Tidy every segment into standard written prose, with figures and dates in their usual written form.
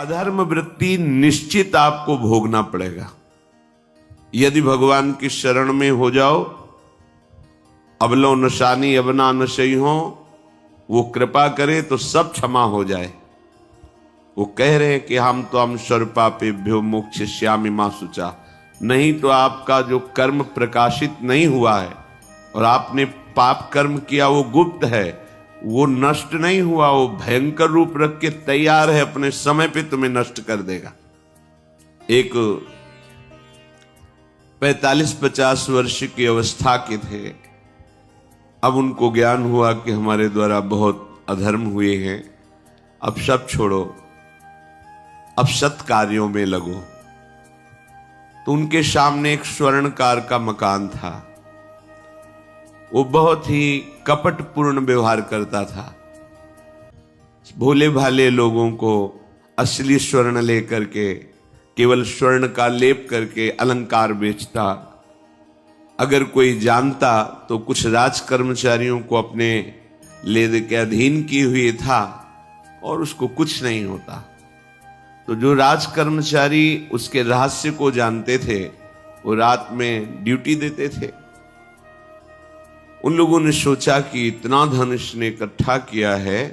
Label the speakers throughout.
Speaker 1: अधर्म वृत्ति निश्चित आपको भोगना पड़ेगा। यदि भगवान की शरण में हो जाओ, अबलो नशानी अबना नशई हो, वो कृपा करे तो सब क्षमा हो जाए। वो कह रहे हैं कि हम तो हम सर्वपापेभ्यो मोक्षयिष्यामि मा शुचा। नहीं तो आपका जो कर्म प्रकाशित नहीं हुआ है और आपने पाप कर्म किया वो गुप्त है, वो नष्ट नहीं हुआ, वो भयंकर रूप रख के तैयार है, अपने समय पे तुम्हें नष्ट कर देगा। एक 45-50 वर्ष की अवस्था के थे। अब उनको ज्ञान हुआ कि हमारे द्वारा बहुत अधर्म हुए हैं, अब सब छोड़ो, अब सत् कार्यों में लगो। तो उनके सामने एक स्वर्णकार का मकान था। वो बहुत ही कपटपूर्ण व्यवहार करता था। भोले भाले लोगों को असली स्वर्ण लेकर के, केवल स्वर्ण का लेप करके अलंकार बेचता। अगर कोई जानता तो कुछ राज कर्मचारियों को अपने लेद के अधीन किए हुए था और उसको कुछ नहीं होता। तो जो राज कर्मचारी उसके रहस्य को जानते थे वो रात में ड्यूटी देते थे। उन लोगों ने सोचा कि इतना धन इसने इकट्ठा किया है,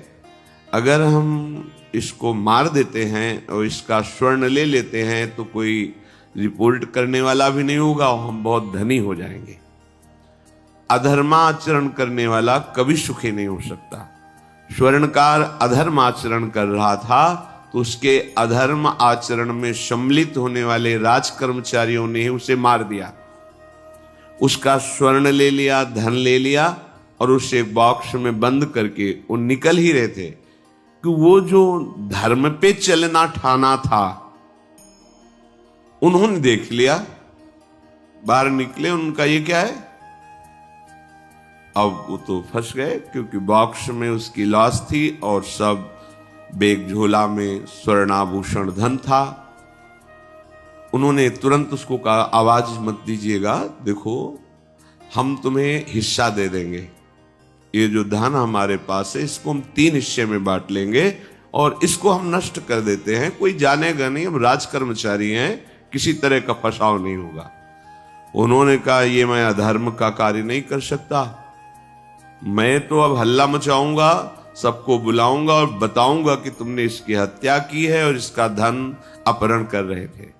Speaker 1: अगर हम इसको मार देते हैं और इसका स्वर्ण ले लेते हैं तो कोई रिपोर्ट करने वाला भी नहीं होगा और हम बहुत धनी हो जाएंगे। अधर्माचरण करने वाला कभी सुखी नहीं हो सकता। स्वर्णकार अधर्माचरण कर रहा था तो उसके अधर्म आचरण में सम्मिलित होने वाले राज कर्मचारियों ने उसे मार दिया। उसका स्वर्ण ले लिया, धन ले लिया और उसे एक बॉक्स में बंद करके वो निकल ही रहे थे कि वो जो धर्म पे चलना ठाना था उन्होंने देख लिया। बाहर निकले, उनका ये क्या है? अब वो तो फंस गए, क्योंकि बॉक्स में उसकी लाश थी और सब बैग झोला में स्वर्णाभूषण धन था। उन्होंने तुरंत उसको कहा, आवाज मत दीजिएगा, देखो हम तुम्हें हिस्सा दे देंगे। ये जो धन हमारे पास है इसको हम 3 हिस्से में बांट लेंगे और इसको हम नष्ट कर देते हैं, कोई जानेगा नहीं, हम राज कर्मचारी हैं, किसी तरह का फसाव नहीं होगा। उन्होंने कहा, ये मैं अधर्म का कार्य नहीं कर सकता, मैं तो अब हल्ला मचाऊंगा, सबको बुलाऊंगा और बताऊंगा कि तुमने इसकी हत्या की है और इसका धन अपहरण कर रहे थे।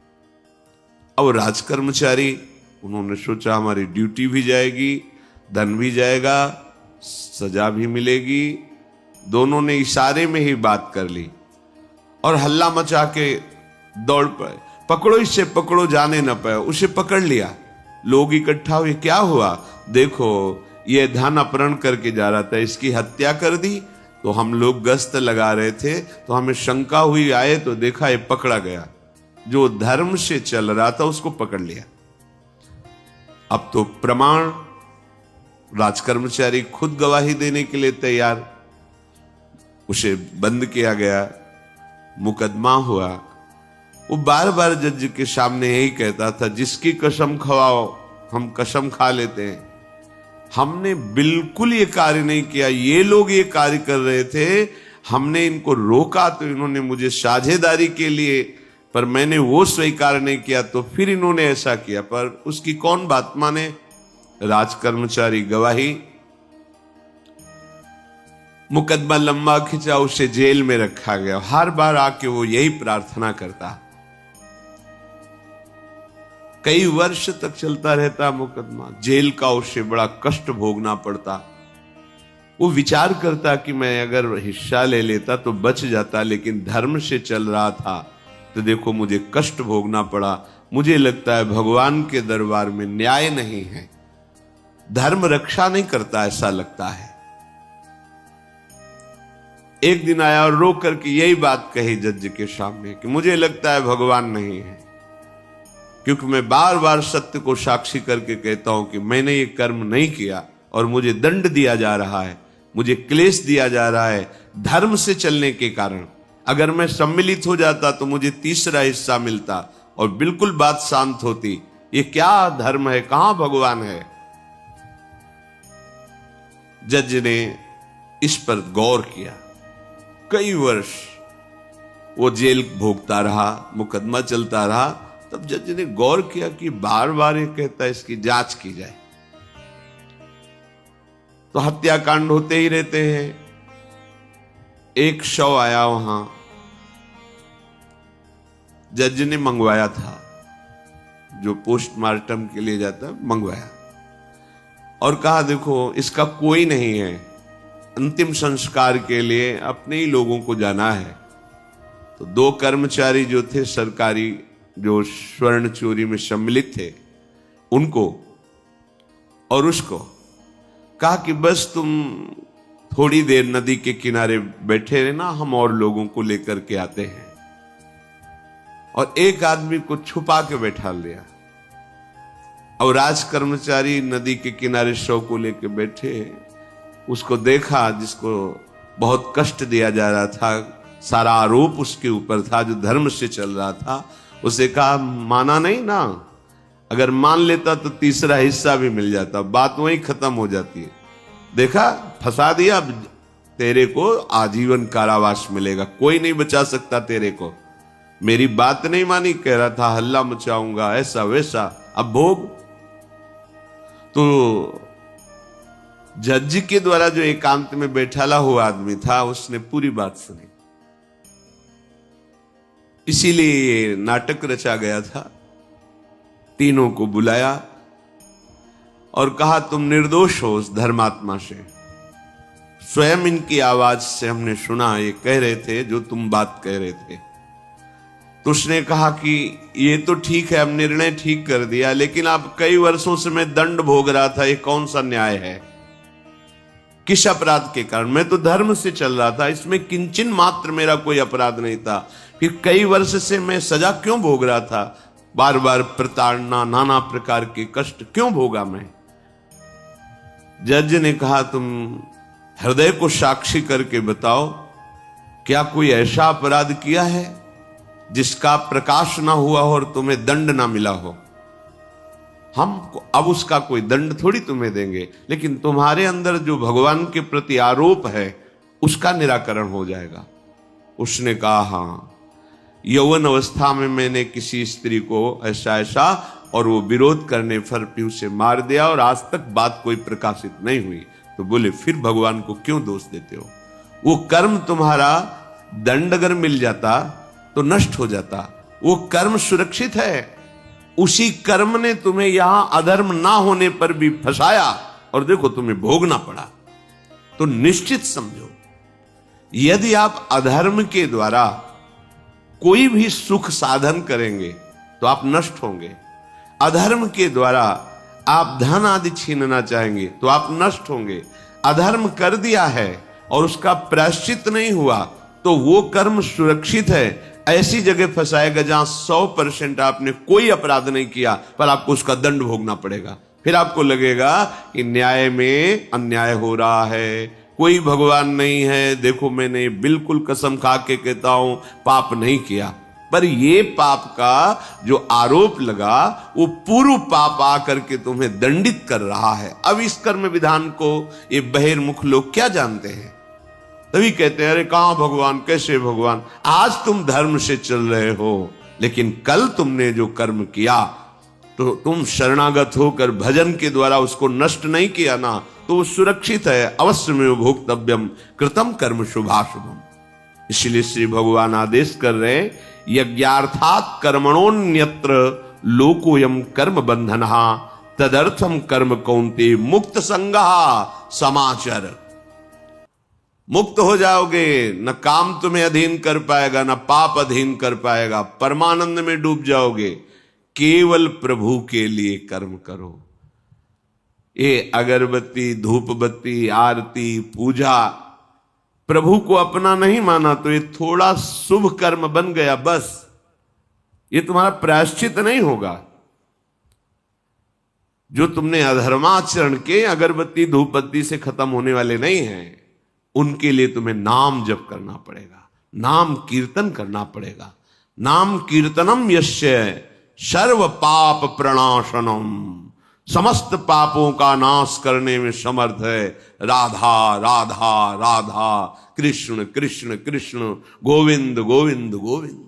Speaker 1: अब राज कर्मचारी, उन्होंने सोचा हमारी ड्यूटी भी जाएगी, धन भी जाएगा, सजा भी मिलेगी। दोनों ने इशारे में ही बात कर ली और हल्ला मचा के दौड़ पड़े, पकड़ो इसे, पकड़ो, जाने न पाए। उसे पकड़ लिया, लोग इकट्ठा हुए, क्या हुआ? देखो ये धन अपहरण करके जा रहा था, इसकी हत्या कर दी। तो हम लोग गश्त लगा रहे थे तो हमें शंका हुई, आए तो देखा ये पकड़ा गया, जो धर्म से चल रहा था उसको पकड़ लिया। अब तो प्रमाण, राजकर्मचारी खुद गवाही देने के लिए तैयार, उसे बंद किया गया, मुकदमा हुआ। वो बार बार जज के सामने यही कहता था, जिसकी कसम खवाओ हम कसम खा लेते हैं, हमने बिल्कुल ये कार्य नहीं किया, ये लोग ये कार्य कर रहे थे, हमने इनको रोका तो इन्होंने मुझे साझेदारी के लिए, पर मैंने वो स्वीकार नहीं किया तो फिर इन्होंने ऐसा किया। पर उसकी कौन बात माने? राज कर्मचारी गवाही, मुकदमा लंबा खिंचा, उसे जेल में रखा गया। हर बार आके वो यही प्रार्थना करता, कई वर्ष तक चलता रहता मुकदमा, जेल का उसे बड़ा कष्ट भोगना पड़ता। वो विचार करता कि मैं अगर हिस्सा ले लेता तो बच जाता, लेकिन धर्म से चल रहा था तो देखो मुझे कष्ट भोगना पड़ा। मुझे लगता है भगवान के दरबार में न्याय नहीं है, धर्म रक्षा नहीं करता, ऐसा लगता है। एक दिन आया और रो करके यही बात कही जज के सामने कि मुझे लगता है भगवान नहीं है, क्योंकि मैं बार बार सत्य को साक्षी करके कहता हूं कि मैंने ये कर्म नहीं किया और मुझे दंड दिया जा रहा है, मुझे क्लेश दिया जा रहा है धर्म से चलने के कारण। अगर मैं सम्मिलित हो जाता तो मुझे तीसरा हिस्सा मिलता और बिल्कुल बात शांत होती। ये क्या धर्म है, कहां भगवान है? जज ने इस पर गौर किया, कई वर्ष वो जेल भोगता रहा, मुकदमा चलता रहा। तब जज ने गौर किया कि बार बार ये कहता है इसकी जांच की जाए, तो हत्याकांड होते ही रहते हैं। एक शव आया वहां, जज ने मंगवाया था, जो पोस्टमार्टम के लिए जाता है, मंगवाया और कहा देखो इसका कोई नहीं है, अंतिम संस्कार के लिए अपने ही लोगों को जाना है। तो 2 कर्मचारी जो थे सरकारी, जो स्वर्ण चोरी में सम्मिलित थे, उनको और उसको कहा कि बस तुम थोड़ी देर नदी के किनारे बैठे रहना, हम और लोगों को लेकर के आते हैं। और एक आदमी को छुपा के बैठा लिया और राज कर्मचारी नदी के किनारे शव को लेकर बैठे। उसको देखा जिसको बहुत कष्ट दिया जा रहा था, सारा आरोप उसके ऊपर था, जो धर्म से चल रहा था। उसे कहा माना नहीं ना, अगर मान लेता तो तीसरा हिस्सा भी मिल जाता, बात वहीं खत्म हो जाती है। देखा, फंसा दिया, तेरे को आजीवन कारावास मिलेगा, कोई नहीं बचा सकता तेरे को। मेरी बात नहीं मानी, कह रहा था हल्ला मचाऊंगा, ऐसा वैसा, अब भोग। तो जज के द्वारा जो एकांत में बैठाला हुआ आदमी था, उसने पूरी बात सुनी। इसीलिए ये नाटक रचा गया था। तीनों को बुलाया और कहा तुम निर्दोष हो उस धर्मात्मा से। स्वयं इनकी आवाज से हमने सुना, ये कह रहे थे जो तुम बात कह रहे थे। तो उसने कहा कि ये तो ठीक है, अब निर्णय ठीक कर दिया, लेकिन अब कई वर्षों से मैं दंड भोग रहा था, ये कौन सा न्याय है? किस अपराध के कारण? मैं तो धर्म से चल रहा था, इसमें किंचन मात्र मेरा कोई अपराध नहीं था। फिर कई वर्ष से मैं सजा क्यों भोग रहा था? बार बार प्रताड़ना, नाना प्रकार के कष्ट क्यों भोगा मैं? जज ने कहा तुम हृदय को साक्षी करके बताओ, क्या कोई ऐसा अपराध किया है जिसका प्रकाश ना हुआ हो और तुम्हें दंड ना मिला हो? हम अब उसका कोई दंड थोड़ी तुम्हें देंगे, लेकिन तुम्हारे अंदर जो भगवान के प्रति आरोप है उसका निराकरण हो जाएगा। उसने कहा हाँ, यौवन अवस्था में मैंने किसी स्त्री को ऐसा ऐसा, और वो विरोध करने पर भी उसे मार दिया और आज तक बात कोई प्रकाशित नहीं हुई। तो बोले फिर भगवान को क्यों दोष देते हो? वो कर्म तुम्हारा दंड अगर मिल जाता तो नष्ट हो जाता, वो कर्म सुरक्षित है। उसी कर्म ने तुम्हें यहां अधर्म ना होने पर भी फंसाया और देखो तुम्हें भोगना पड़ा। तो निश्चित समझो, यदि आप अधर्म के द्वारा कोई भी सुख साधन करेंगे तो आप नष्ट होंगे। अधर्म के द्वारा आप धन आदि छीनना चाहेंगे तो आप नष्ट होंगे। अधर्म कर दिया है और उसका प्रायश्चित नहीं हुआ तो वो कर्म सुरक्षित है। ऐसी जगह फंसाएगा जहां 100% आपने कोई अपराध नहीं किया पर आपको उसका दंड भोगना पड़ेगा। फिर आपको लगेगा कि न्याय में अन्याय हो रहा है, कोई भगवान नहीं है। देखो मैंने बिल्कुल कसम खा के कहता हूं पाप नहीं किया, पर ये पाप का जो आरोप लगा वो पूर्व पाप आकर के तुम्हें दंडित कर रहा है। अब इस कर्म विधान को ये बहिर्मुख लोग क्या जानते हैं? तभी कहते हैं अरे कहां भगवान, कैसे भगवान? आज तुम धर्म से चल रहे हो, लेकिन कल तुमने जो कर्म किया तो तुम शरणागत होकर भजन के द्वारा उसको नष्ट नहीं किया ना, तो वो सुरक्षित है। अवश्य में भोक्तव्यम कृतम कर्म शुभाशुभम। इसलिए श्री भगवान आदेश कर रहे हैं यज्ञार्थात् कर्मणोन्यत्र लोकोयम कर्म बंधनहा तदर्थम कर्म कौन्ते मुक्त संगहा समाचर। मुक्त हो जाओगे, न काम तुम्हें अधीन कर पाएगा, न पाप अधीन कर पाएगा, परमानंद में डूब जाओगे। केवल प्रभु के लिए कर्म करो। ये अगरबत्ती, धूप बत्ती, आरती, पूजा प्रभु को अपना नहीं माना तो ये थोड़ा शुभ कर्म बन गया, बस ये तुम्हारा प्रायश्चित नहीं होगा। जो तुमने अधर्माचरण के अगरबत्ती धूप बत्ती से खत्म होने वाले नहीं हैं, उनके लिए तुम्हें नाम जप करना पड़ेगा, नाम कीर्तन करना पड़ेगा। नाम कीर्तनम यस्य सर्व पाप प्रणाशनम। समस्त पापों का नाश करने में समर्थ है। राधा राधा राधा, कृष्ण कृष्ण कृष्ण, गोविंद गोविंद गोविंद।